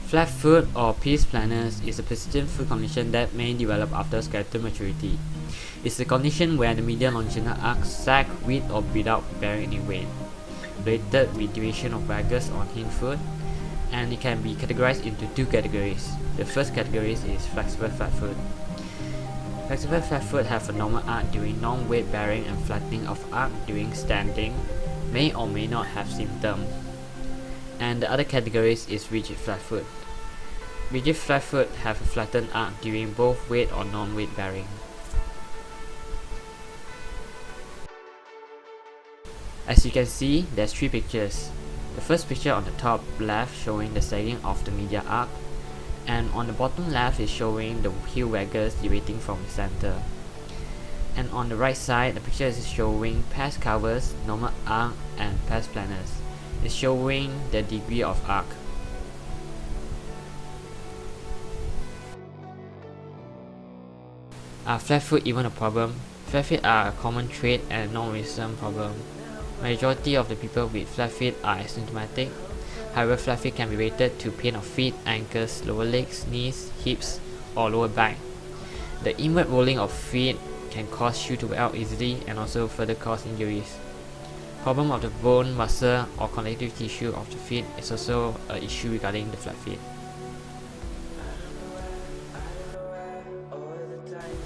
Flat foot or pes planus is a persistent foot condition that may develop after skeletal maturity. It's a condition where the medial longitudinal arc sag with or without bearing any weight, related with duration of valgus on hind foot, and it can be categorized into two categories. The first category is flexible flat foot. Flexible flat foot have a normal arc during non-weight bearing and flattening of arc during standing, may or may not have symptom. And the other category is rigid flat foot. Rigid flat foot have a flattened arc during both weight or non-weight bearing. As you can see, there's three pictures. The first picture on the top left showing the sagging of the medial arc, and on the bottom left is showing the heel valgus deviating from the center. And on the right side, the picture is showing pes cavus, normal arc, and pes planus. It's showing the degree of arc. Are flat foot even a problem? Flat feet are a common trait and a non-recent problem. Majority of the people with flat feet are asymptomatic. However, flat feet can be related to pain of feet, ankles, lower legs, knees, hips, or lower back. The inward rolling of feet can cause shoe to wear out easily and also further cause injuries. Problem of the bone, muscle, or connective tissue of the feet is also an issue regarding the flat feet.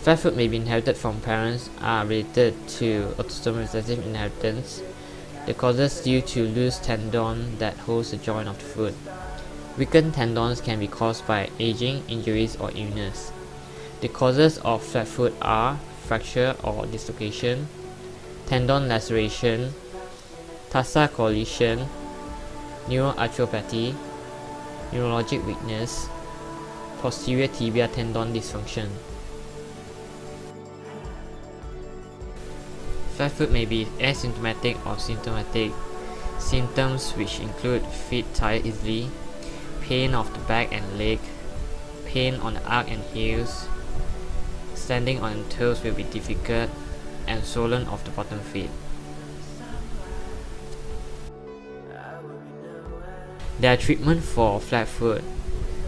Flat foot may be inherited from parents are related to autosomal recessive inheritance. The causes due to loose tendon that holds the joint of the foot. Weakened tendons can be caused by aging, injuries, or illness. The causes of flat foot are fracture or dislocation, tendon laceration, tarsal collision, neuroarthropathy, neurologic weakness, posterior tibia tendon dysfunction. Flat foot may be asymptomatic or symptomatic. Symptoms which include feet tire easily, pain of the back and leg, pain on the arc and heels, standing on toes will be difficult, and swollen of the bottom feet. There are treatments for flat foot,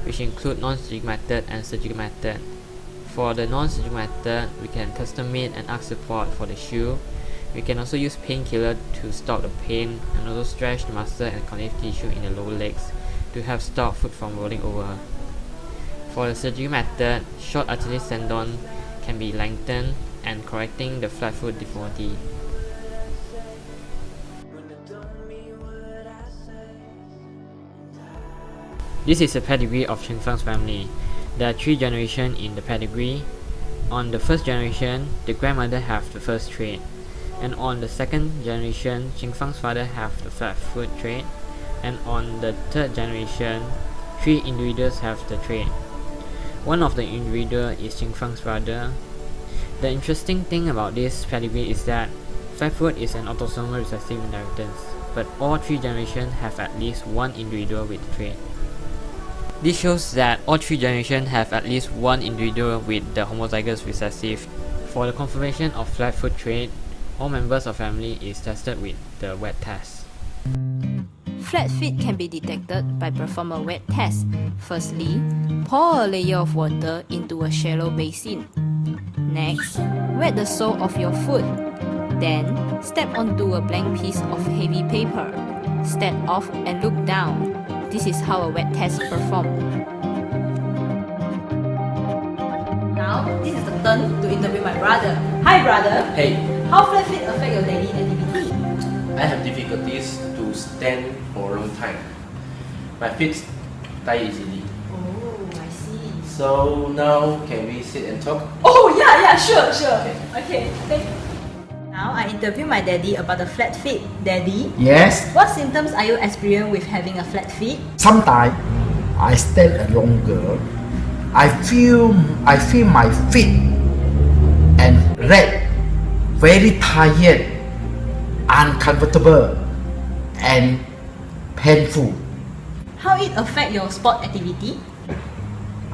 which include non-surgical method and surgical method. For the non-surgical method, we can custom made an arch support for the shoe. We can also use painkiller to stop the pain and also stretch the muscle and connective tissue in the lower legs to help stop foot from rolling over. For the surgical method, short Achilles tendon can be lengthened and correcting the flat foot deformity. This is a pedigree of Ching Fang's family. There are 3 generations in the pedigree. On the first generation, the grandmother have the first trait, and on the second generation, Ching Fang's father have the flat foot trait, and on the third generation, 3 individuals have the trait. One of the individuals is Ching Fang's brother. The interesting thing about this pedigree is that flat foot is an autosomal recessive inheritance, but all 3 generations have at least one individual with the trait. This shows that all 3 generations have at least one individual with the homozygous recessive. For the confirmation of flat foot trait, all members of family is tested with the wet test. Flat feet can be detected by performing a wet test. Firstly, pour a layer of water into a shallow basin. Next, wet the sole of your foot. Then, step onto a blank piece of heavy paper. Step off and look down. This is how a wet test is performed. Now, this is the turn to interview my brother. Hi brother! Hey, How flat feet affect your daily activity? I have difficulties to stand for a long time. My feet tie easily. Oh, I see. So now can we sit and talk? Oh, yeah, sure. Okay. Okay, thank you. Now I interview my daddy about the flat feet. Daddy, Yes, what symptoms are you experiencing with having a flat feet? sometimes I stand longer. I feel my feet and leg very tired, uncomfortable, and painful. How it affect your sport activity?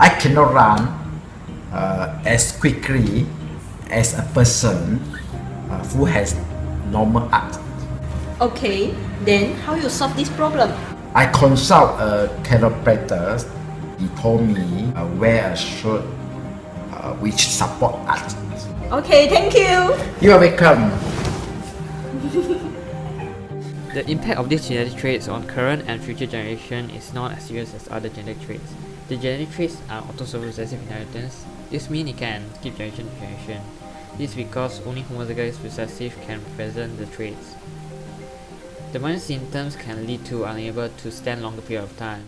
I cannot run as quickly as a person who has normal arc. Okay, then how you solve this problem? I consult a chiropractor he told me wear a shirt which support art. Okay, thank you. You are welcome. The impact of these genetic traits on current and future generation is not as serious as other genetic traits. The genetic traits are autosomal recessive inheritance. This means it can skip generation to generation. This is because only homozygous recessive can present the traits. The minor symptoms can lead to unable to stand longer period of time.